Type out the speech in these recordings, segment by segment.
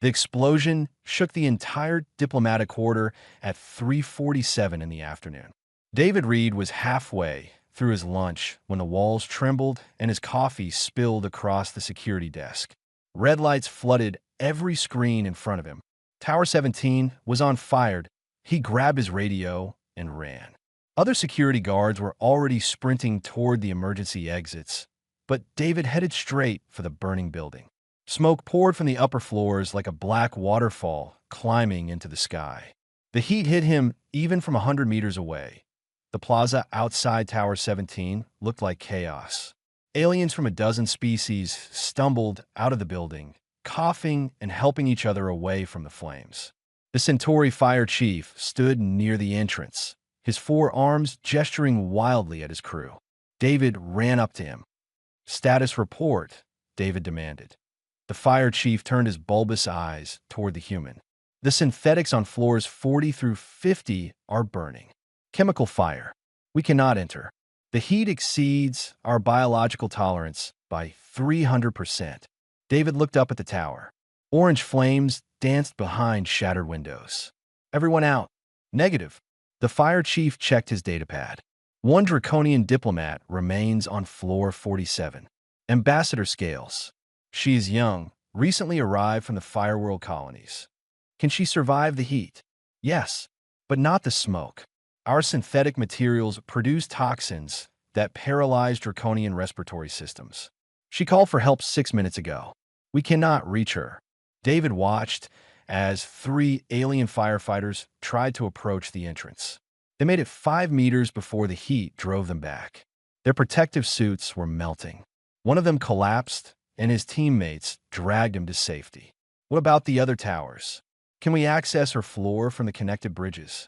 The explosion shook the entire diplomatic quarter at 3:47 in the afternoon. David Reed was halfway through his lunch when the walls trembled and his coffee spilled across the security desk. Red lights flooded every screen in front of him. Tower 17 was on fire. He grabbed his radio and ran. Other security guards were already sprinting toward the emergency exits, but David headed straight for the burning building. Smoke poured from the upper floors like a black waterfall climbing into the sky. The heat hit him even from 100 meters away. The plaza outside Tower 17 looked like chaos. Aliens from a dozen species stumbled out of the building, coughing and helping each other away from the flames. The Centauri fire chief stood near the entrance, his four arms gesturing wildly at his crew. David ran up to him. "Status report," David demanded. The fire chief turned his bulbous eyes toward the human. "The synthetics on floors 40 through 50 are burning. Chemical fire. We cannot enter. The heat exceeds our biological tolerance by 300%. David looked up at the tower. Orange flames danced behind shattered windows. "Everyone out." "Negative." The fire chief checked his datapad. One draconian diplomat remains on floor 47. Ambassador Scales. She is young, recently arrived from the Fireworld colonies. Can she survive the heat? Yes, but not the smoke. Our synthetic materials produce toxins that paralyze draconian respiratory systems. She called for help 6 minutes ago. We cannot reach her. David watched as 3 alien firefighters tried to approach the entrance. They made it 5 meters before the heat drove them back. Their protective suits were melting. One of them collapsed, and his teammates dragged him to safety. What about the other towers? Can we access her floor from the connected bridges?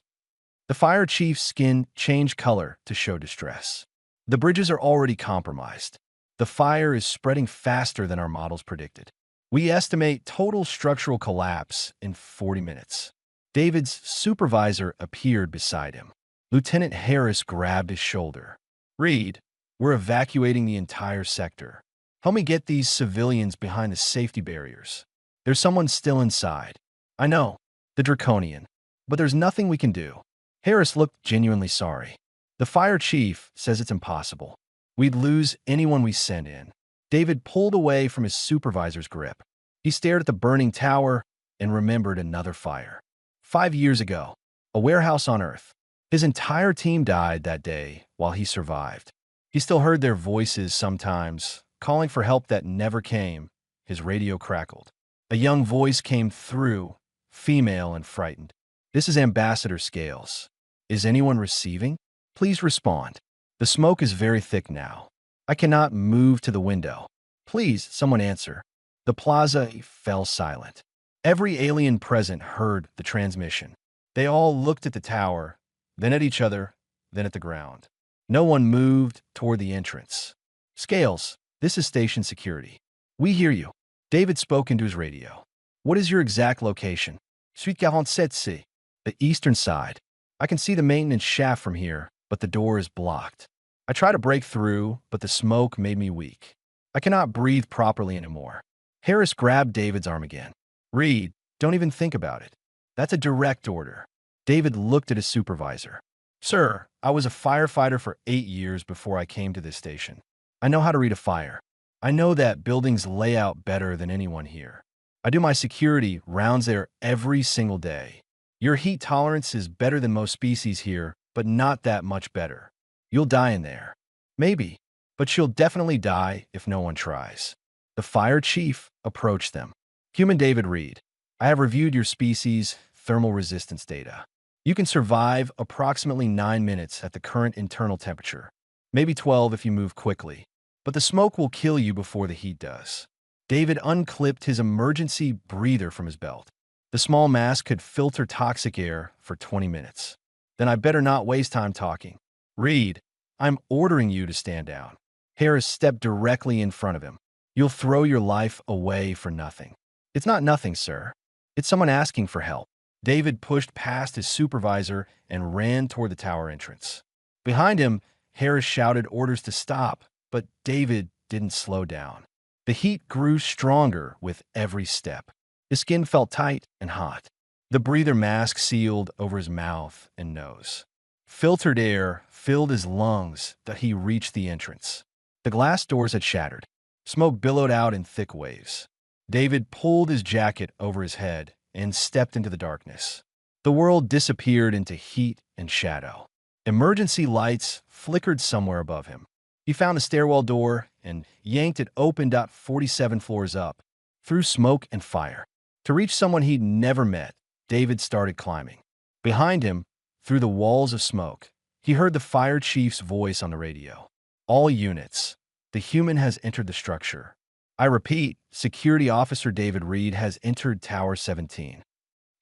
The fire chief's skin changed color to show distress. The bridges are already compromised. The fire is spreading faster than our models predicted. We estimate total structural collapse in 40 minutes. David's supervisor appeared beside him. Lieutenant Harris grabbed his shoulder. "Reed, we're evacuating the entire sector. Help me get these civilians behind the safety barriers. There's someone still inside." "I know, the Draconian, but there's nothing we can do." Harris looked genuinely sorry. "The fire chief says it's impossible. We'd lose anyone we send in." David pulled away from his supervisor's grip. He stared at the burning tower and remembered another fire. 5 years ago, a warehouse on Earth. His entire team died that day while he survived. He still heard their voices sometimes, calling for help that never came. His radio crackled. A young voice came through, female and frightened. "This is Ambassador Scales. Is anyone receiving? Please respond. The smoke is very thick now. I cannot move to the window. Please, someone answer." The plaza fell silent. Every alien present heard the transmission. They all looked at the tower, then at each other, then at the ground. No one moved toward the entrance. "Scales, this is station security. We hear you." David spoke into his radio. "What is your exact location?" "Suite 47C. The eastern side. I can see the maintenance shaft from here, but the door is blocked. I try to break through, but the smoke made me weak. I cannot breathe properly anymore." Harris grabbed David's arm again. "Reed, don't even think about it. That's a direct order." David looked at his supervisor. "Sir, I was a firefighter for 8 years before I came to this station. I know how to read a fire. I know that building's layout better than anyone here. I do my security rounds there every single day. Your heat tolerance is better than most species here, but not that much better. You'll die in there. Maybe, but you'll definitely die if no one tries." The fire chief approached them. "Human David Reed, I have reviewed your species' thermal resistance data. You can survive approximately 9 minutes at the current internal temperature, maybe 12 if you move quickly, but the smoke will kill you before the heat does." David unclipped his emergency breather from his belt. The small mask could filter toxic air for 20 minutes. "Then I better not waste time talking. Reed, I'm ordering you to stand down." Harris stepped directly in front of him. "You'll throw your life away for nothing." "It's not nothing, sir. It's someone asking for help." David pushed past his supervisor and ran toward the tower entrance. Behind him, Harris shouted orders to stop, but David didn't slow down. The heat grew stronger with every step. His skin felt tight and hot. The breather mask sealed over his mouth and nose. Filtered air filled his lungs that he reached the entrance. The glass doors had shattered. Smoke billowed out in thick waves. David pulled his jacket over his head and stepped into the darkness. The world disappeared into heat and shadow. Emergency lights flickered somewhere above him. He found the stairwell door and yanked it open. 47 floors up, through smoke and fire. To reach someone he'd never met, David started climbing. Behind him, through the walls of smoke, he heard the fire chief's voice on the radio. All units, the human has entered the structure. I repeat, Security Officer David Reed has entered Tower 17.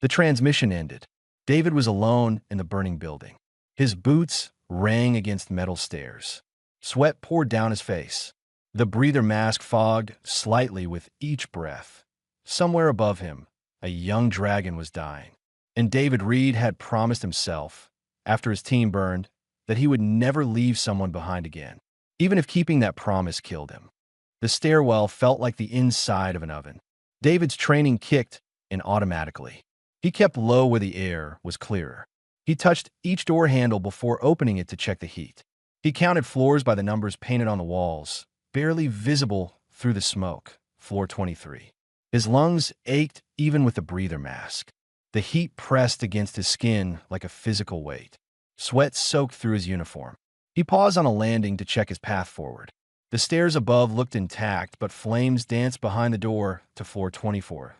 The transmission ended. David was alone in the burning building. His boots rang against metal stairs. Sweat poured down his face. The breather mask fogged slightly with each breath. Somewhere above him, a young dragon was dying. And David Reed had promised himself, after his team burned, that he would never leave someone behind again, even if keeping that promise killed him. The stairwell felt like the inside of an oven. David's training kicked in automatically. He kept low where the air was clearer. He touched each door handle before opening it to check the heat. He counted floors by the numbers painted on the walls, barely visible through the smoke. Floor 23. His lungs ached even with the breather mask. The heat pressed against his skin like a physical weight. Sweat soaked through his uniform. He paused on a landing to check his path forward. The stairs above looked intact, but flames danced behind the door to floor 24.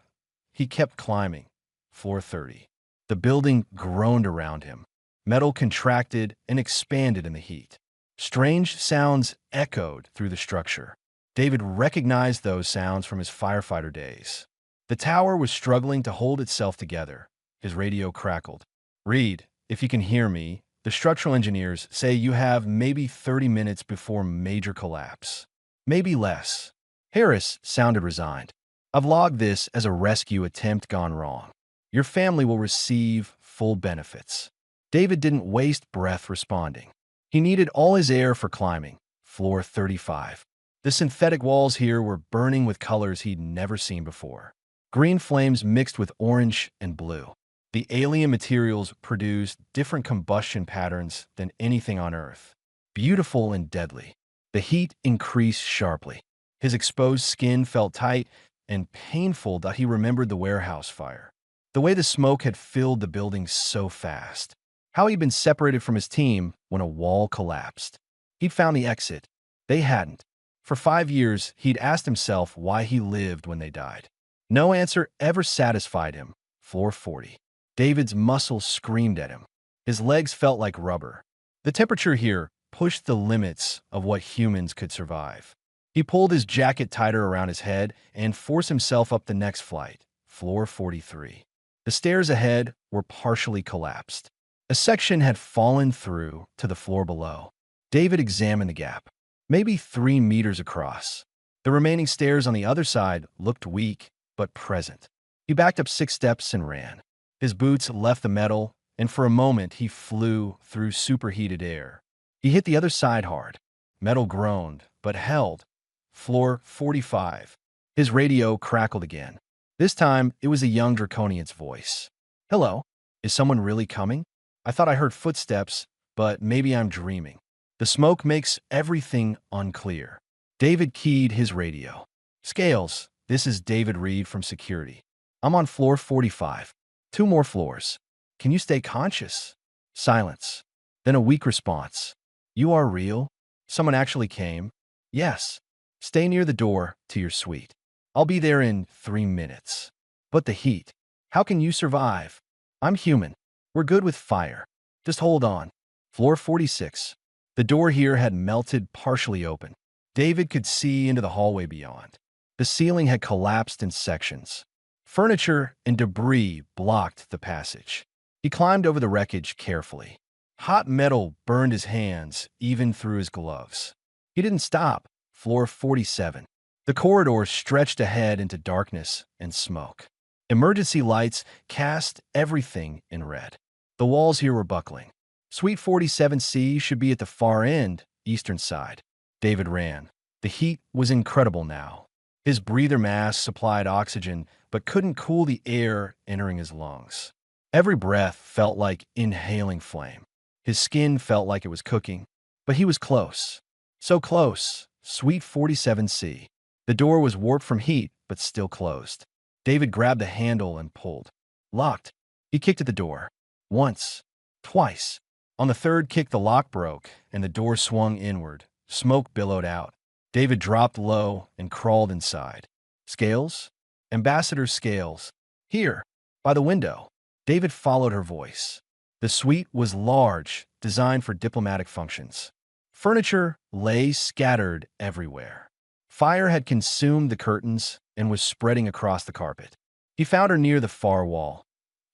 He kept climbing. Floor 30. The building groaned around him. Metal contracted and expanded in the heat. Strange sounds echoed through the structure. David recognized those sounds from his firefighter days. The tower was struggling to hold itself together. His radio crackled. "Reed, if you can hear me, the structural engineers say you have maybe 30 minutes before major collapse. Maybe less." Harris sounded resigned. "I've logged this as a rescue attempt gone wrong. Your family will receive full benefits." David didn't waste breath responding. He needed all his air for climbing. Floor 35. The synthetic walls here were burning with colors he'd never seen before. Green flames mixed with orange and blue. The alien materials produced different combustion patterns than anything on Earth. Beautiful and deadly. The heat increased sharply. His exposed skin felt tight and painful that he remembered the warehouse fire. The way the smoke had filled the building so fast. How he'd been separated from his team when a wall collapsed. He'd found the exit. They hadn't. For 5 years, he'd asked himself why he lived when they died. No answer ever satisfied him. Floor 40. David's muscles screamed at him. His legs felt like rubber. The temperature here pushed the limits of what humans could survive. He pulled his jacket tighter around his head and forced himself up the next flight. Floor 43. The stairs ahead were partially collapsed. A section had fallen through to the floor below. David examined the gap, maybe 3 meters across. The remaining stairs on the other side looked weak but present. He backed up 6 steps and ran. His boots left the metal, and for a moment he flew through superheated air. He hit the other side hard. Metal groaned, but held. Floor 45. His radio crackled again. This time, it was a young Draconian's voice. "Hello, is someone really coming? I thought I heard footsteps, but maybe I'm dreaming." The smoke makes everything unclear. David keyed his radio. "Scales, this is David Reed from security. I'm on floor 45. 2 more floors. Can you stay conscious?" Silence. Then a weak response. "You are real? Someone actually came?" "Yes. Stay near the door to your suite. I'll be there in 3 minutes." "But the heat. How can you survive?" "I'm human. We're good with fire. Just hold on." Floor 46. The door here had melted partially open. David could see into the hallway beyond. The ceiling had collapsed in sections. Furniture and debris blocked the passage. He climbed over the wreckage carefully. Hot metal burned his hands, even through his gloves. He didn't stop. Floor 47. The corridor stretched ahead into darkness and smoke. Emergency lights cast everything in red. The walls here were buckling. Suite 47C should be at the far end, eastern side. David ran. The heat was incredible now. His breather mask supplied oxygen, but couldn't cool the air entering his lungs. Every breath felt like inhaling flame. His skin felt like it was cooking, but he was close. So close, Suite 47C. The door was warped from heat, but still closed. David grabbed the handle and pulled. Locked. He kicked at the door. Once. Twice. On the third kick, the lock broke, and the door swung inward. Smoke billowed out. David dropped low and crawled inside. Scales? Ambassador Scales. Here, by the window. David followed her voice. The suite was large, designed for diplomatic functions. Furniture lay scattered everywhere. Fire had consumed the curtains and was spreading across the carpet. He found her near the far wall.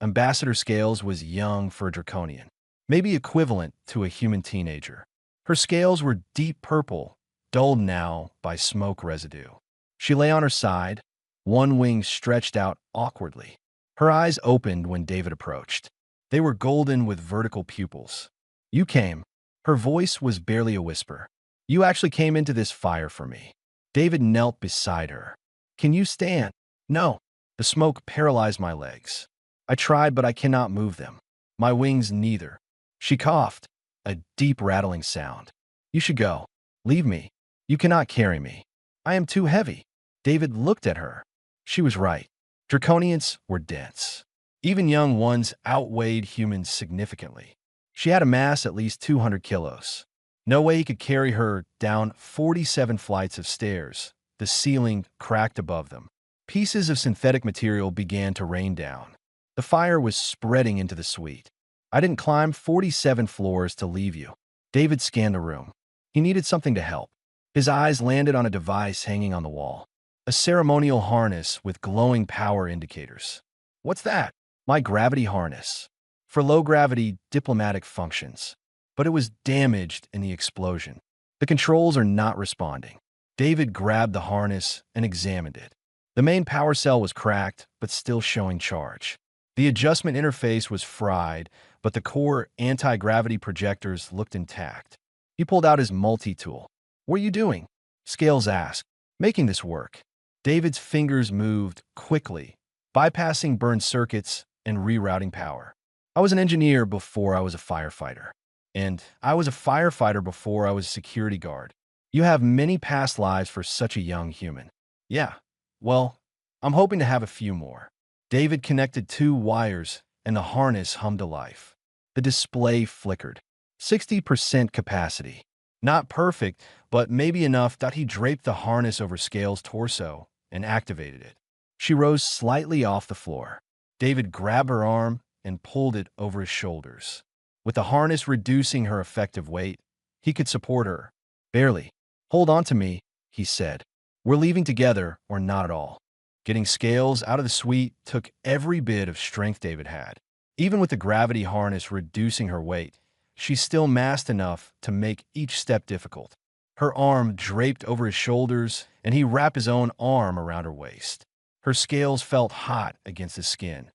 Ambassador Scales was young for a draconian, maybe equivalent to a human teenager. Her scales were deep purple, dulled now by smoke residue. She lay on her side, one wing stretched out awkwardly. Her eyes opened when David approached. They were golden with vertical pupils. You came. Her voice was barely a whisper. You actually came into this fire for me. David knelt beside her. Can you stand? No. The smoke paralyzed my legs. I tried, but I cannot move them. My wings neither. She coughed, a deep rattling sound. You should go. Leave me. You cannot carry me. I am too heavy. David looked at her. She was right. Draconians were dense. Even young ones outweighed humans significantly. She had a mass at least 200 kilos. No way he could carry her down 47 flights of stairs. The ceiling cracked above them. Pieces of synthetic material began to rain down. The fire was spreading into the suite. I didn't climb 47 floors to leave you. David scanned the room. He needed something to help. His eyes landed on a device hanging on the wall. A ceremonial harness with glowing power indicators. What's that? My gravity harness. For low-gravity diplomatic functions. But it was damaged in the explosion. The controls are not responding. David grabbed the harness and examined it. The main power cell was cracked, but still showing charge. The adjustment interface was fried, but the core anti-gravity projectors looked intact. He pulled out his multi-tool. What are you doing? Scales asked. Making this work. David's fingers moved quickly, bypassing burned circuits and rerouting power. I was an engineer before I was a firefighter. And I was a firefighter before I was a security guard. You have many past lives for such a young human. Yeah, well, I'm hoping to have a few more. David connected 2 wires, and the harness hummed to life. The display flickered. 60% capacity. Not perfect, but maybe enough that he draped the harness over Scales' torso and activated it. She rose slightly off the floor. David grabbed her arm and pulled it over his shoulders. With the harness reducing her effective weight, he could support her. Barely. Hold on to me, he said. We're leaving together or not at all. Getting Scales out of the suite took every bit of strength David had. Even with the gravity harness reducing her weight, she still massed enough to make each step difficult. Her arm draped over his shoulders, and he wrapped his own arm around her waist. Her scales felt hot against his skin.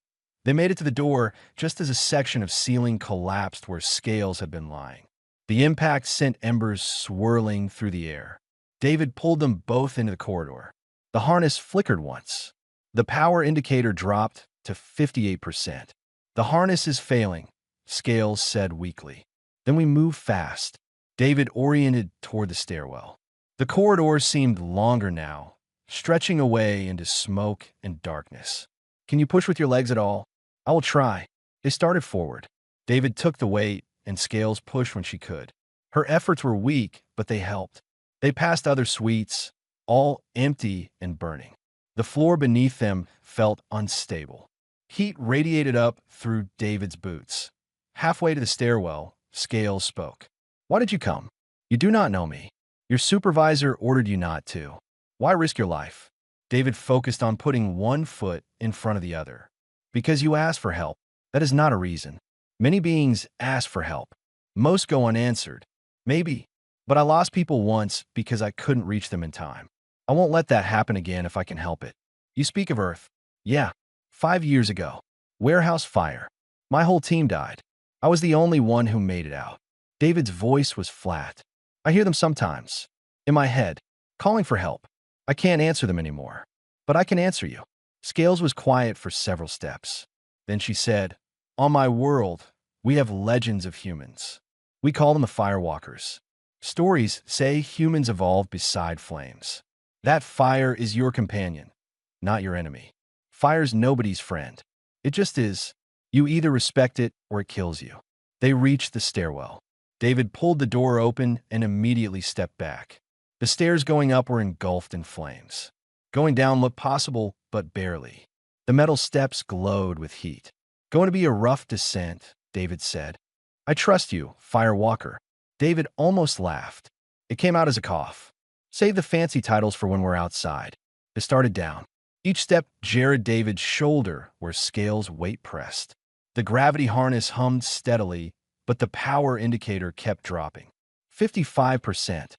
They made it to the door just as a section of ceiling collapsed where Scales had been lying. The impact sent embers swirling through the air. David pulled them both into the corridor. The harness flickered once. The power indicator dropped to 58%. The harness is failing, Scales said weakly. Then we moved fast. David oriented toward the stairwell. The corridor seemed longer now, stretching away into smoke and darkness. Can you push with your legs at all? I will try. They started forward. David took the weight, and Scales pushed when she could. Her efforts were weak, but they helped. They passed other suites, all empty and burning. The floor beneath them felt unstable. Heat radiated up through David's boots. Halfway to the stairwell, Scales spoke. Why did you come? You do not know me. Your supervisor ordered you not to. Why risk your life? David focused on putting one foot in front of the other. Because you asked for help. That is not a reason. Many beings ask for help. Most go unanswered. Maybe. But I lost people once because I couldn't reach them in time. I won't let that happen again if I can help it. You speak of Earth. Yeah. 5 years ago. Warehouse fire. My whole team died. I was the only one who made it out. David's voice was flat. I hear them sometimes. In my head. Calling for help. I can't answer them anymore. But I can answer you. Scales was quiet for several steps. Then she said, On my world, we have legends of humans. We call them the firewalkers. Stories say humans evolved beside flames. That fire is your companion, not your enemy. Fire's nobody's friend. It just is. You either respect it or it kills you. They reached the stairwell. David pulled the door open and immediately stepped back. The stairs going up were engulfed in flames. Going down looked possible, but barely. The metal steps glowed with heat. Going to be a rough descent, David said. I trust you, Firewalker. David almost laughed. It came out as a cough. Save the fancy titles for when we're outside. They started down. Each step jarred David's shoulder where Scales' weight pressed. The gravity harness hummed steadily, but the power indicator kept dropping. 55%.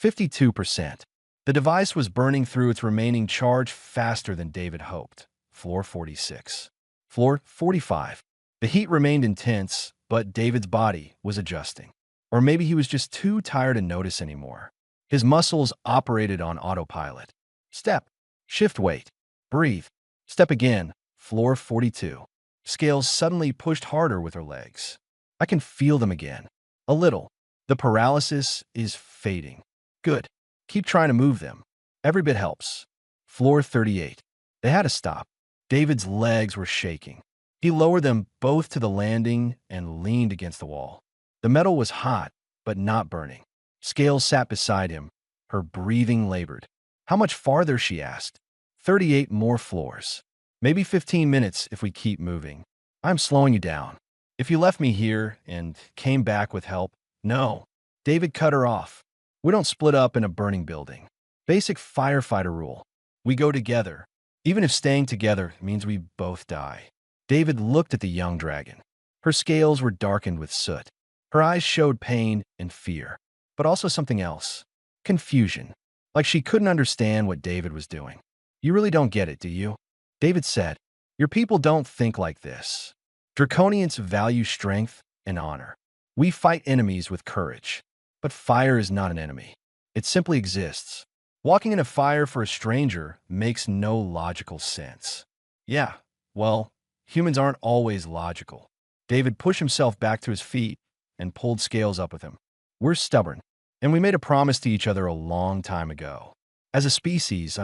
52%. The device was burning through its remaining charge faster than David hoped. Floor 46. Floor 45. The heat remained intense, but David's body was adjusting. Or maybe he was just too tired to notice anymore. His muscles operated on autopilot. Step. Shift weight. Breathe. Step again. Floor 42. Scales suddenly pushed harder with her legs. I can feel them again. A little. The paralysis is fading. Good. Keep trying to move them. Every bit helps. Floor 38. They had to stop. David's legs were shaking. He lowered them both to the landing and leaned against the wall. The metal was hot, but not burning. Scales sat beside him. Her breathing labored. How much farther, she asked. 38 more floors. Maybe 15 minutes if we keep moving. I'm slowing you down. If you left me here and came back with help, no. David cut her off. We don't split up in a burning building. Basic firefighter rule. We go together, even if staying together means we both die. David looked at the young dragon. Her scales were darkened with soot. Her eyes showed pain and fear, but also something else. Confusion. Like she couldn't understand what David was doing. You really don't get it, do you? David said, Your people don't think like this. Draconians value strength and honor. We fight enemies with courage. But fire is not an enemy. It simply exists. Walking in a fire for a stranger makes no logical sense. Yeah, well, humans aren't always logical. David pushed himself back to his feet and pulled Scales up with him. We're stubborn, and we made a promise to each other a long time ago. As a species,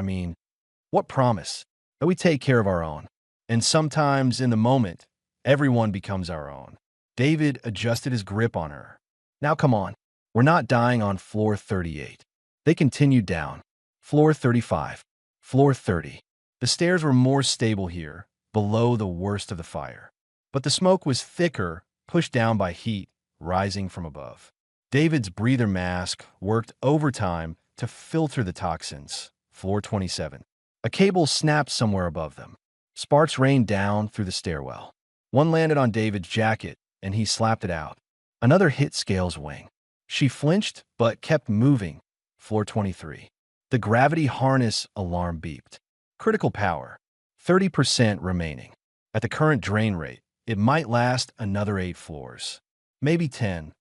what promise? That we take care of our own. And sometimes, in the moment, everyone becomes our own. David adjusted his grip on her. Now come on. We're not dying on floor 38. They continued down. Floor 35. Floor 30. The stairs were more stable here, below the worst of the fire. But the smoke was thicker, pushed down by heat, rising from above. David's breather mask worked overtime to filter the toxins. Floor 27. A cable snapped somewhere above them. Sparks rained down through the stairwell. One landed on David's jacket, and he slapped it out. Another hit Scales' wing. She flinched, but kept moving. Floor 23. The gravity harness alarm beeped. Critical power. 30% remaining. At the current drain rate, it might last another 8 floors. Maybe 10.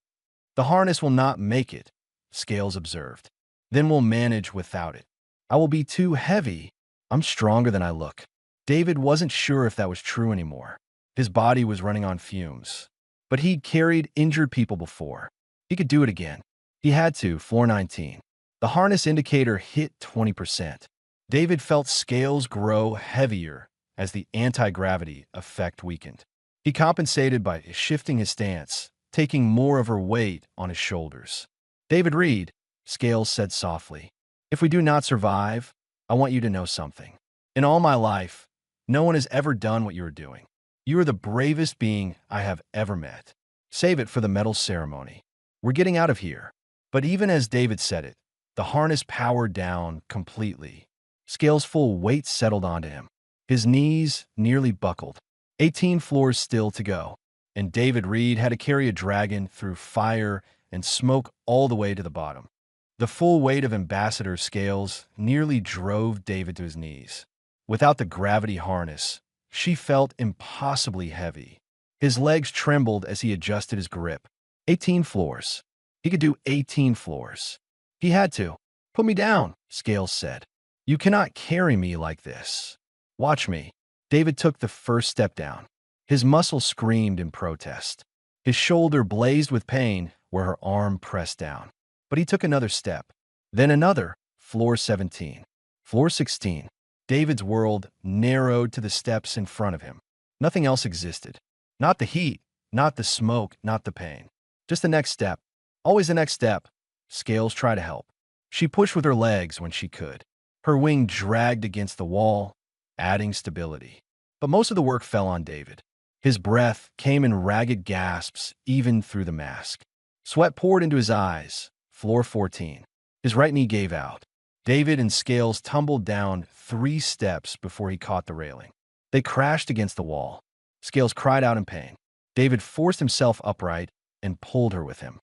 The harness will not make it, Scales observed. Then we'll manage without it. I will be too heavy. I'm stronger than I look. David wasn't sure if that was true anymore. His body was running on fumes. But he'd carried injured people before. He could do it again. He had to. Floor 19. The harness indicator hit 20%. David felt Scales grow heavier as the anti-gravity effect weakened. He compensated by shifting his stance, taking more of her weight on his shoulders. David Reed, Scales said softly, if we do not survive, I want you to know something. In all my life, no one has ever done what you are doing. You are the bravest being I have ever met. Save it for the medal ceremony. We're getting out of here. But even as David said it, the harness powered down completely. Scales' full weight settled onto him. His knees nearly buckled. 18 floors still to go. And David Reed had to carry a dragon through fire and smoke all the way to the bottom. The full weight of Ambassador Scales nearly drove David to his knees. Without the gravity harness, she felt impossibly heavy. His legs trembled as he adjusted his grip. 18 floors. He could do 18 floors. He had to. Put me down, Scales said. You cannot carry me like this. Watch me. David took the first step down. His muscles screamed in protest. His shoulder blazed with pain where her arm pressed down. But he took another step. Then another. Floor 17. Floor 16. David's world narrowed to the steps in front of him. Nothing else existed. Not the heat, not the smoke, not the pain. Just the next step. Always the next step. Scales tried to help. She pushed with her legs when she could. Her wing dragged against the wall, adding stability. But most of the work fell on David. His breath came in ragged gasps even through the mask. Sweat poured into his eyes. Floor 14. His right knee gave out. David and Scales tumbled down 3 steps before he caught the railing. They crashed against the wall. Scales cried out in pain. David forced himself upright and pulled her with him.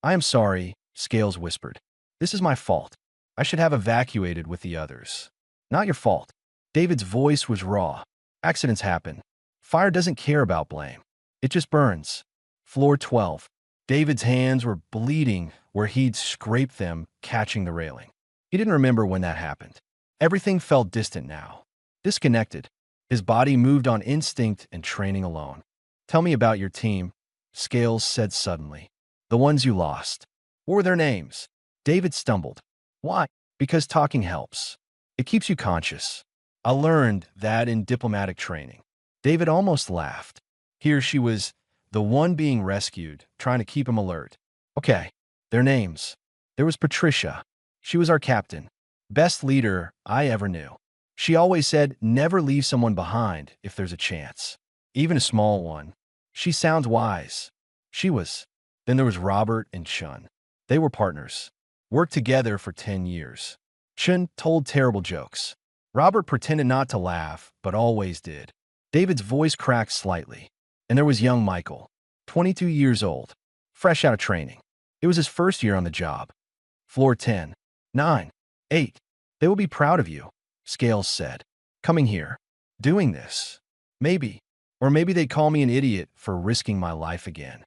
"I am sorry," Scales whispered. "This is my fault. I should have evacuated with the others." "Not your fault." David's voice was raw. "Accidents happen. Fire doesn't care about blame. It just burns." Floor 12. David's hands were bleeding where he'd scraped them, catching the railing. He didn't remember when that happened. Everything felt distant now. Disconnected. His body moved on instinct and training alone. "Tell me about your team," Scales said suddenly. "The ones you lost. What were their names?" David stumbled. "Why?" "Because talking helps. It keeps you conscious. I learned that in diplomatic training." David almost laughed. Here she was, the one being rescued, trying to keep him alert. "Okay, their names. There was Patricia. She was our captain. Best leader I ever knew. She always said never leave someone behind if there's a chance. Even a small one. She sounds wise. She was. Then there was Robert and Chun. They were partners. Worked together for 10 years. Chun told terrible jokes. Robert pretended not to laugh, but always did. David's voice cracked slightly. And there was young Michael, 22 years old, fresh out of training. It was his first year on the job. Floor 10, 9, 8. They will be proud of you, Scales said. Coming here. Doing this. Maybe. Or maybe they call me an idiot for risking my life again.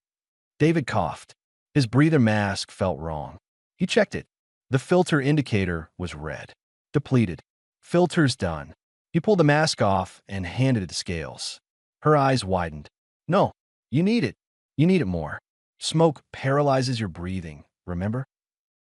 David coughed. His breather mask felt wrong. He checked it. The filter indicator was red. Depleted. Filter's done. He pulled the mask off and handed it to Scales. Her eyes widened. "No, you need it. You need it more. Smoke paralyzes your breathing, remember?"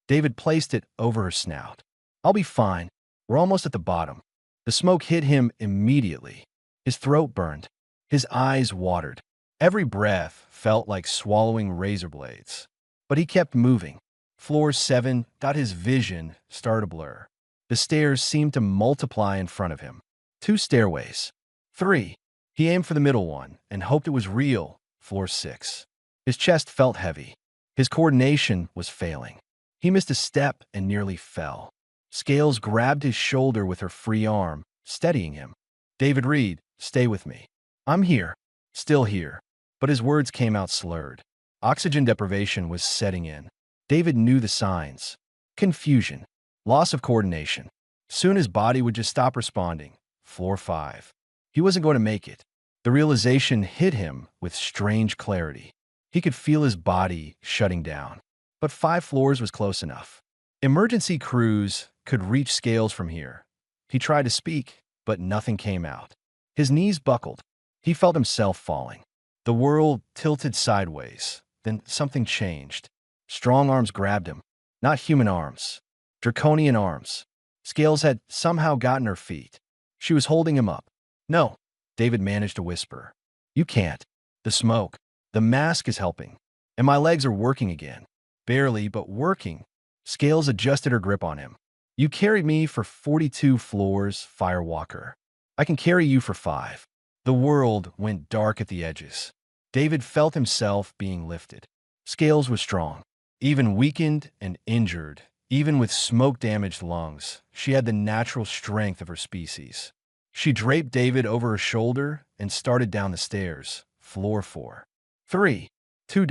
David placed it over her snout. "I'll be fine. We're almost at the bottom." The smoke hit him immediately. His throat burned. His eyes watered. Every breath felt like swallowing razor blades. But he kept moving. Floor 7. His vision started to blur. The stairs seemed to multiply in front of him. 2 stairways. 3. He aimed for the middle one and hoped it was real. Floor 6. His chest felt heavy. His coordination was failing. He missed a step and nearly fell. Scales grabbed his shoulder with her free arm, steadying him. "David Reed, stay with me. I'm here. Still here." But his words came out slurred. Oxygen deprivation was setting in. David knew the signs. Confusion. Loss of coordination. Soon his body would just stop responding. Floor 5. He wasn't going to make it. The realization hit him with strange clarity. He could feel his body shutting down. But 5 floors was close enough. Emergency crews could reach Scales from here. He tried to speak, but nothing came out. His knees buckled. He felt himself falling. The world tilted sideways. Then something changed. Strong arms grabbed him. Not human arms. Draconian arms. Scales had somehow gotten her feet. She was holding him up. "No," David managed to whisper. "You can't. The smoke. The mask is helping. And my legs are working again. Barely, but working." Scales adjusted her grip on him. "You carried me for 42 floors, Firewalker. I can carry you for 5. The world went dark at the edges. David felt himself being lifted. Scales was strong. Even weakened and injured, even with smoke-damaged lungs, she had the natural strength of her species. She draped David over her shoulder and started down the stairs. Floor 4. 3. 2.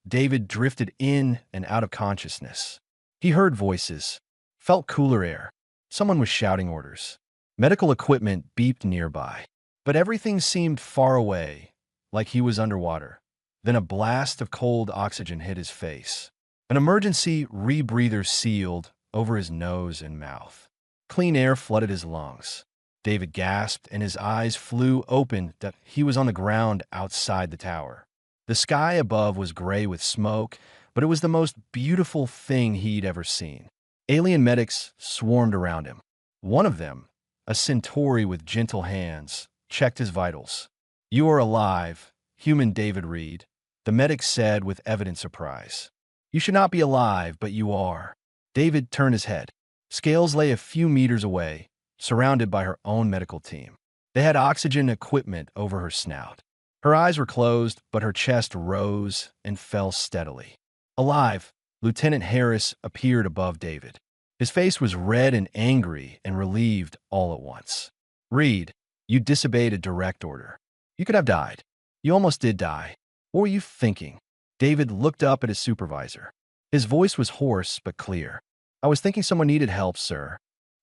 David drifted in and out of consciousness. He heard voices, felt cooler air. Someone was shouting orders. Medical equipment beeped nearby. But everything seemed far away, like he was underwater. Then a blast of cold oxygen hit his face. An emergency rebreather sealed over his nose and mouth. Clean air flooded his lungs. David gasped, and his eyes flew open that he was on the ground outside the tower. The sky above was gray with smoke, but it was the most beautiful thing he'd ever seen. Alien medics swarmed around him. One of them, a centauri with gentle hands, checked his vitals. "You are alive, human David Reed," the medic said with evident surprise. "You should not be alive, but you are." David turned his head. Scales lay a few meters away, surrounded by her own medical team. They had oxygen equipment over her snout. Her eyes were closed, but her chest rose and fell steadily. Alive, Lieutenant Harris appeared above David. His face was red and angry and relieved all at once. "Reed, you disobeyed a direct order. You could have died. You almost did die. What were you thinking?" David looked up at his supervisor. His voice was hoarse but clear. "I was thinking someone needed help, sir."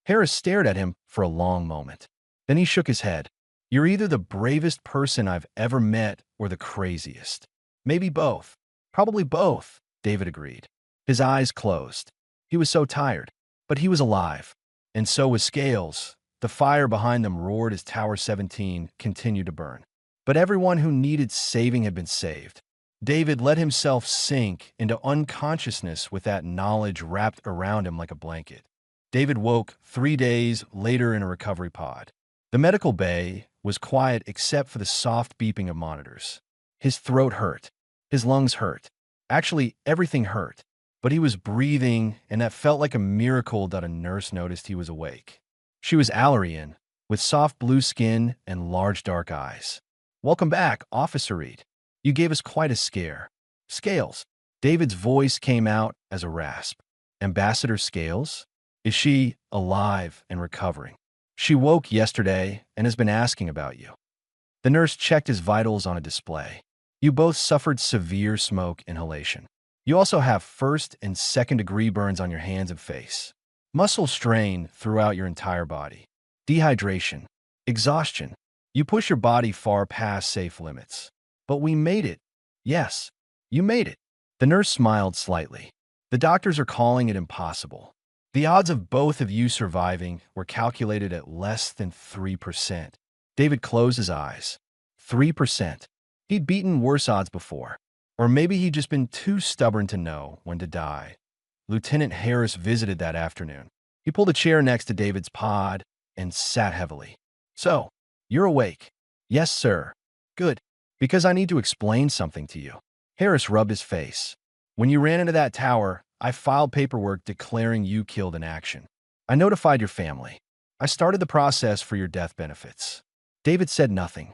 Harris stared at him for a long moment. Then he shook his head. "You're either the bravest person I've ever met or the craziest." "Maybe both." "Probably both," David agreed. His eyes closed. He was so tired, but he was alive. And so was Scales. The fire behind them roared as Tower 17 continued to burn. But everyone who needed saving had been saved. David let himself sink into unconsciousness with that knowledge wrapped around him like a blanket. David woke 3 days later in a recovery pod. The medical bay was quiet except for the soft beeping of monitors. His throat hurt. His lungs hurt. Actually, everything hurt. But he was breathing, and that felt like a miracle that a nurse noticed he was awake. She was Alarian, with soft blue skin and large dark eyes. "Welcome back, Officer Reed. You gave us quite a scare." "Scales." David's voice came out as a rasp. "Ambassador Scales? Is she alive and recovering?" "She woke yesterday and has been asking about you." The nurse checked his vitals on a display. "You both suffered severe smoke inhalation. You also have first and second-degree burns on your hands and face. Muscle strain throughout your entire body. Dehydration. Exhaustion. You push your body far past safe limits. But we made it. Yes, you made it." The nurse smiled slightly. "The doctors are calling it impossible. The odds of both of you surviving were calculated at less than 3%. David closed his eyes. 3%. He'd beaten worse odds before. Or maybe he'd just been too stubborn to know when to die. Lieutenant Harris visited that afternoon. He pulled a chair next to David's pod and sat heavily. "So, you're awake?" "Yes, sir." "Good, because I need to explain something to you." Harris rubbed his face. "When you ran into that tower, I filed paperwork declaring you killed in action. I notified your family. I started the process for your death benefits." David said nothing.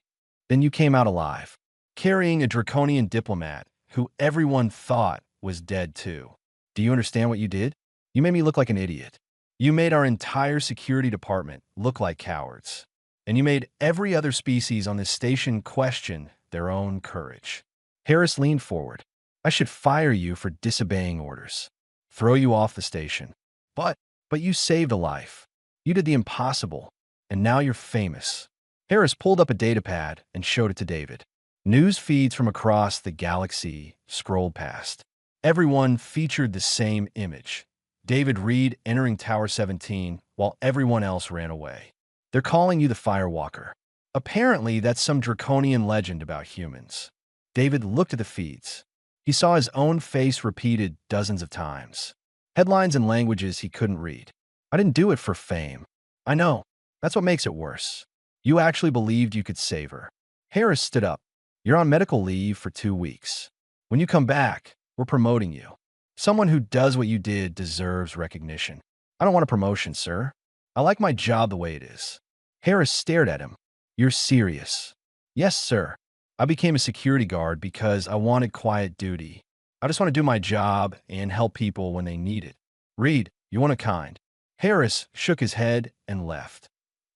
"Then you came out alive, carrying a draconian diplomat who everyone thought was dead too. Do you understand what you did? You made me look like an idiot. You made our entire security department look like cowards. And you made every other species on this station question their own courage." Harris leaned forward. "I should fire you for disobeying orders. Throw you off the station. But you saved a life. You did the impossible. And now you're famous." Harris pulled up a datapad and showed it to David. News feeds from across the galaxy scrolled past. Everyone featured the same image. David Reed entering Tower 17 while everyone else ran away. "They're calling you the Firewalker. Apparently, that's some draconian legend about humans." David looked at the feeds. He saw his own face repeated dozens of times. Headlines in languages he couldn't read. "I didn't do it for fame." "I know. That's what makes it worse. You actually believed you could save her." Harris stood up. "You're on medical leave for 2 weeks. When you come back, we're promoting you. Someone who does what you did deserves recognition." "I don't want a promotion, sir. I like my job the way it is." Harris stared at him. "You're serious?" "Yes, sir. I became a security guard because I wanted quiet duty. I just want to do my job and help people when they need it." "Reed, you're one of a kind." Harris shook his head and left.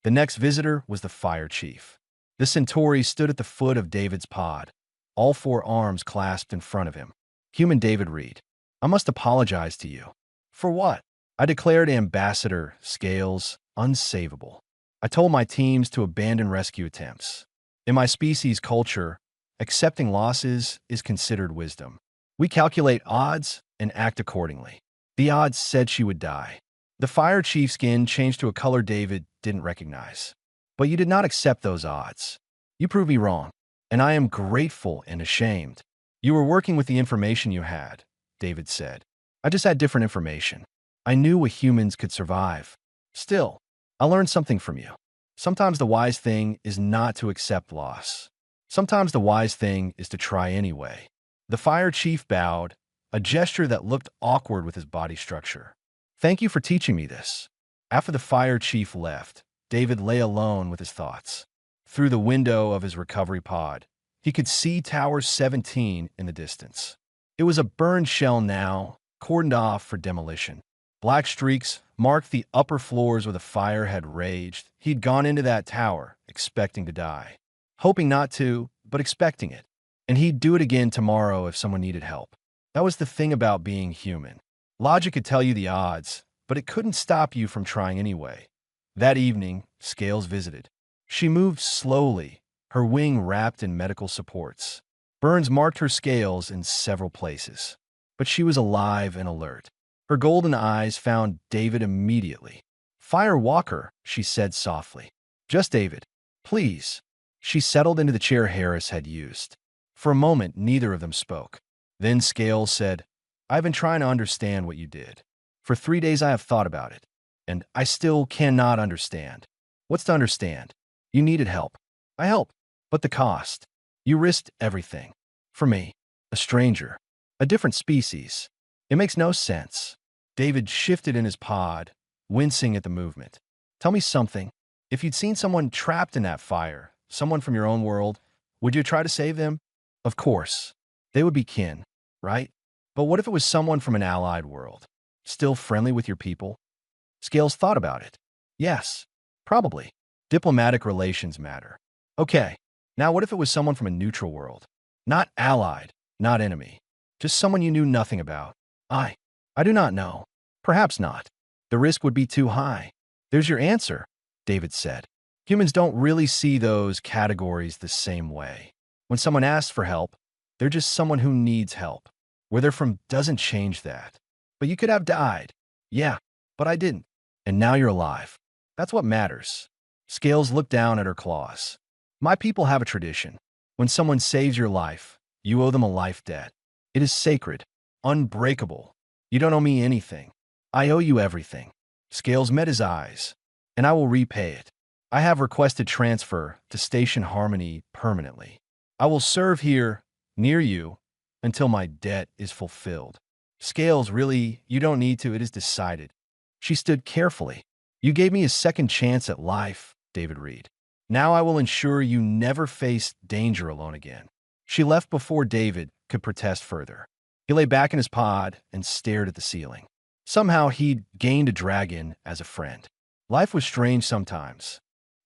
The next visitor was the fire chief. The Centauri stood at the foot of David's pod, all 4 arms clasped in front of him. "Human David Reed, I must apologize to you." "For what?" "I declared Ambassador Scales unsavable. I told my teams to abandon rescue attempts. In my species' culture, accepting losses is considered wisdom. We calculate odds and act accordingly. The odds said she would die. The fire chief's skin changed to a color David didn't recognize. But you did not accept those odds. You proved me wrong, and I am grateful and ashamed. You were working with the information you had, David said. I just had different information. I knew what humans could survive. Still, I learned something from you. Sometimes the wise thing is not to accept loss. Sometimes the wise thing is to try anyway. The fire chief bowed, a gesture that looked awkward with his body structure. Thank you for teaching me this. After the fire chief left, David lay alone with his thoughts. Through the window of his recovery pod, he could see Tower 17 in the distance. It was a burned shell now, cordoned off for demolition. Black streaks marked the upper floors where the fire had raged. He'd gone into that tower, expecting to die. Hoping not to, but expecting it. And he'd do it again tomorrow if someone needed help. That was the thing about being human. Logic could tell you the odds, but it couldn't stop you from trying anyway. That evening, Scales visited. She moved slowly, her wing wrapped in medical supports. Burns marked her scales in several places. But she was alive and alert. Her golden eyes found David immediately. "Fire Walker," she said softly. "Just David. Please." She settled into the chair Harris had used. For a moment, neither of them spoke. Then Scales said, "I've been trying to understand what you did. For 3 days I have thought about it, and I still cannot understand." "What's to understand?" "You needed help." "I helped. But the cost. You risked everything. For me. A stranger. A different species. It makes no sense." David shifted in his pod, wincing at the movement. "Tell me something. If you'd seen someone trapped in that fire, someone from your own world, would you try to save them?" "Of course. They would be kin, right? But what if it was someone from an allied world? Still friendly with your people?" Scales thought about it. "Yes, probably. Diplomatic relations matter." "Okay. Now what if it was someone from a neutral world? Not allied, not enemy. Just someone you knew nothing about." I do not know. Perhaps not. The risk would be too high." "There's your answer," David said. "Humans don't really see those categories the same way. When someone asks for help, they're just someone who needs help. Where they're from doesn't change that. But you could have died." "Yeah, but I didn't. And now you're alive. That's what matters." Scales looked down at her claws. "My people have a tradition. When someone saves your life, you owe them a life debt. It is sacred, unbreakable. You don't owe me anything. I owe you everything." Scales met his eyes. "And I will repay it. I have requested transfer to Station Harmony permanently. I will serve here, near you, until my debt is fulfilled." "Scales, really, you don't need to. It is decided." She stood carefully. "You gave me a second chance at life, David Reed. Now I will ensure you never face danger alone again." She left before David could protest further. He lay back in his pod and stared at the ceiling. Somehow he'd gained a dragon as a friend. Life was strange sometimes.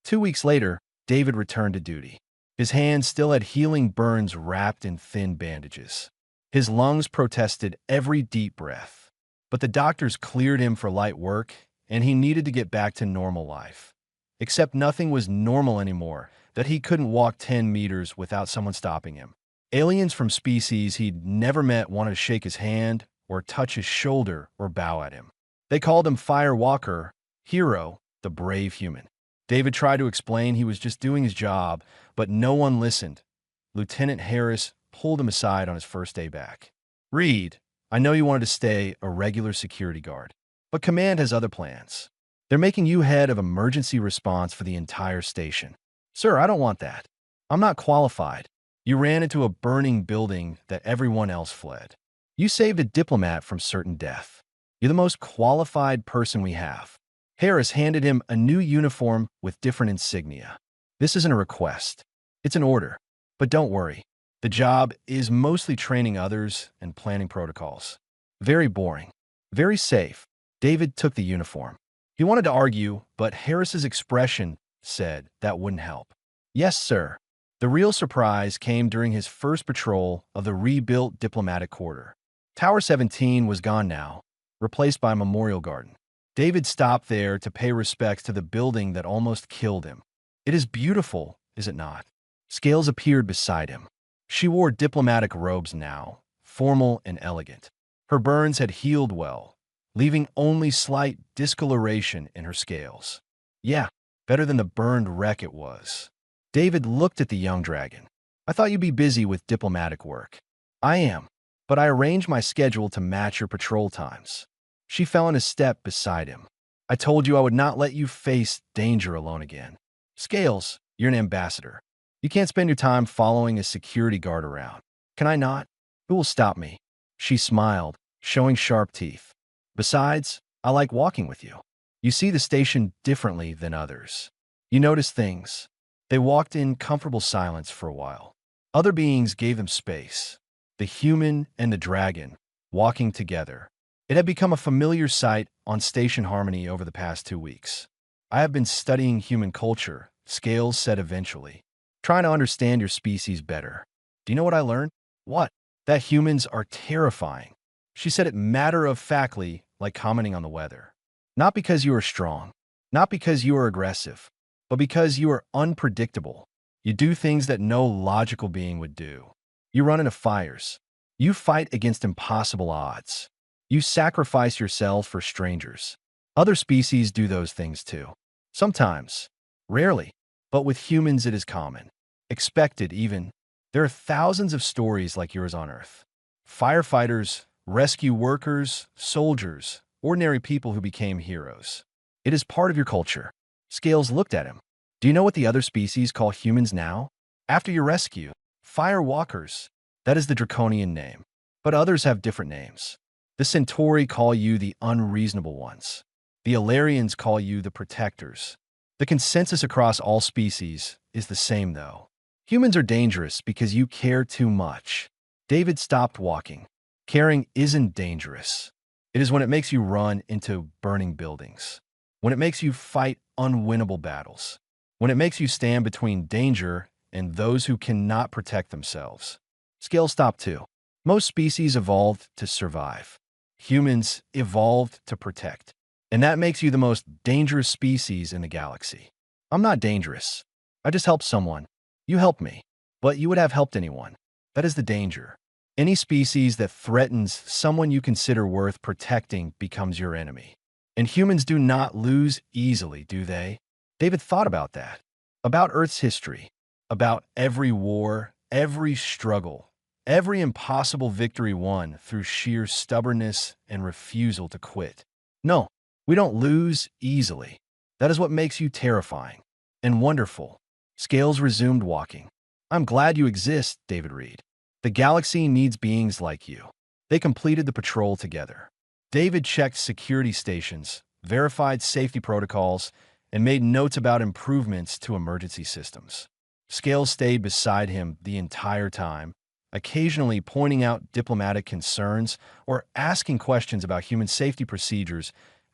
2 weeks later, David returned to duty. His hands still had healing burns wrapped in thin bandages. His lungs protested every deep breath. But the doctors cleared him for light work, and he needed to get back to normal life. Except nothing was normal anymore, that he couldn't walk 10 meters without someone stopping him. Aliens from species he'd never met wanted to shake his hand or touch his shoulder or bow at him. They called him Fire Walker, Hero, the brave human. David tried to explain he was just doing his job, but no one listened. Lieutenant Harris pulled him aside on his first day back. "Reed, I know you wanted to stay a regular security guard, but Command has other plans. They're making you head of emergency response for the entire station." "Sir, I don't want that. I'm not qualified. You ran into a burning building that everyone else fled. You saved a diplomat from certain death. You're the most qualified person we have." Harris handed him a new uniform with different insignia. "This isn't a request. It's an order. But don't worry. The job is mostly training others and planning protocols. Very boring. Very safe." David took the uniform. He wanted to argue, but Harris's expression said that wouldn't help. "Yes, sir." The real surprise came during his first patrol of the rebuilt diplomatic quarter. Tower 17 was gone now, replaced by a memorial garden. David stopped there to pay respects to the building that almost killed him. "It is beautiful, is it not?" Scales appeared beside him. She wore diplomatic robes now, formal and elegant. Her burns had healed well, leaving only slight discoloration in her scales. Yeah, better than the burned wreck it was. David looked at the young dragon. I thought you'd be busy with diplomatic work. I am, but I arranged my schedule to match your patrol times. She fell in a step beside him. I told you I would not let you face danger alone again. Scales, you're an ambassador. You can't spend your time following a security guard around. Can I not? Who will stop me? She smiled, showing sharp teeth. Besides, I like walking with you. You see the station differently than others. You notice things. They walked in comfortable silence for a while. Other beings gave them space. The human and the dragon, walking together. It had become a familiar sight on Station Harmony over the past 2 weeks. I have been studying human culture, Scales said eventually, trying to understand your species better. Do you know what I learned? What? That humans are terrifying. She said it matter-of-factly, like commenting on the weather. Not because you are strong, not because you are aggressive, but because you are unpredictable. You do things that no logical being would do. You run into fires. You fight against impossible odds. You sacrifice yourself for strangers. Other species do those things too. Sometimes. Rarely. But with humans it is common. Expected even. There are thousands of stories like yours on Earth. Firefighters, rescue workers, soldiers, ordinary people who became heroes. It is part of your culture. Scales looked at him. Do you know what the other species call humans now? After your rescue, firewalkers. That is the draconian name. But others have different names. The Centauri call you the unreasonable ones. The Ilarians call you the protectors. The consensus across all species is the same, though. Humans are dangerous because you care too much. David stopped walking. Caring isn't dangerous. It is when it makes you run into burning buildings. When it makes you fight unwinnable battles. When it makes you stand between danger and those who cannot protect themselves. Scales stopped too. Most species evolved to survive. Humans evolved to protect. And that makes you the most dangerous species in the galaxy. I'm not dangerous. I just helped someone. You helped me. But you would have helped anyone. That is the danger. Any species that threatens someone you consider worth protecting becomes your enemy. And humans do not lose easily, do they? David thought about that. About Earth's history. About every war, every struggle, every impossible victory won through sheer stubbornness and refusal to quit. No, we don't lose easily. That is what makes you terrifying and wonderful. Scales resumed walking. I'm glad you exist, David Reed. The galaxy needs beings like you. They completed the patrol together. David checked security stations, verified safety protocols, and made notes about improvements to emergency systems. Scales stayed beside him the entire time, occasionally pointing out diplomatic concerns or asking questions about human safety procedures.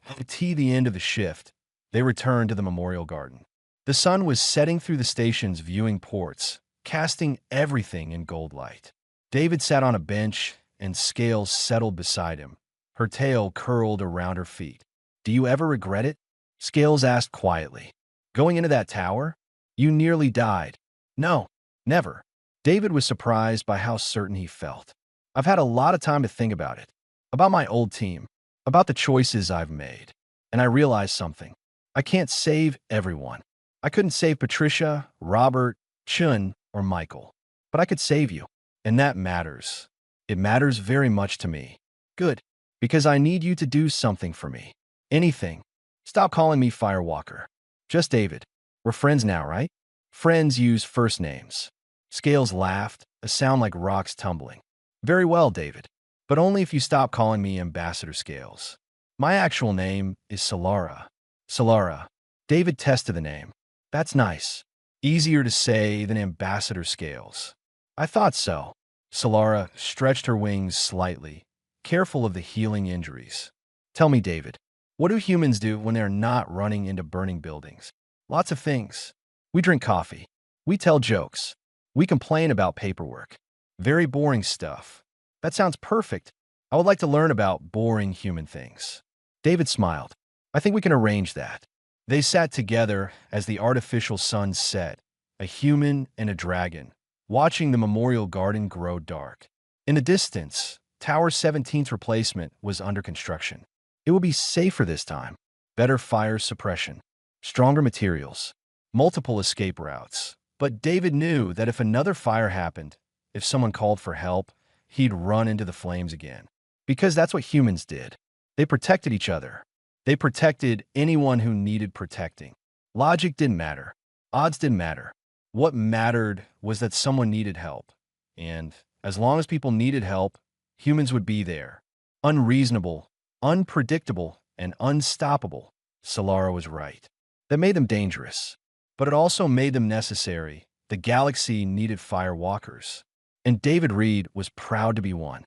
At the end of the shift, they returned to the memorial garden. The sun was setting through the station's viewing ports, casting everything in gold light. David sat on a bench, and Scales settled beside him, her tail curled around her feet. Do you ever regret it? Scales asked quietly. Going into that tower? You nearly died. No, never. David was surprised by how certain he felt. I've had a lot of time to think about it. About my old team. About the choices I've made. And I realized something. I can't save everyone. I couldn't save Patricia, Robert, Chun, or Michael. But I could save you. And that matters. It matters very much to me. Good. Because I need you to do something for me. Anything. Stop calling me Firewalker. Just David. We're friends now, right? Friends use first names. Scales laughed, a sound like rocks tumbling. Very well, David. But only if you stop calling me Ambassador Scales. My actual name is Solara. Solara. David tested the name. That's nice. Easier to say than Ambassador Scales. I thought so. Solara stretched her wings slightly, careful of the healing injuries. Tell me, David, what do humans do when they're not running into burning buildings? Lots of things. We drink coffee. We tell jokes. We complain about paperwork. Very boring stuff. That sounds perfect. I would like to learn about boring human things. David smiled. I think we can arrange that. They sat together as the artificial sun set, a human and a dragon, watching the memorial garden grow dark. In the distance, Tower 17's replacement was under construction. It would be safer this time. Better fire suppression, stronger materials, multiple escape routes. But David knew that if another fire happened, if someone called for help, he'd run into the flames again. Because that's what humans did. They protected each other. They protected anyone who needed protecting. Logic didn't matter. Odds didn't matter. What mattered was that someone needed help. And as long as people needed help, humans would be there. Unreasonable, unpredictable, and unstoppable. Solara was right. That made them dangerous. But it also made them necessary. The galaxy needed firewalkers. And David Reed was proud to be one.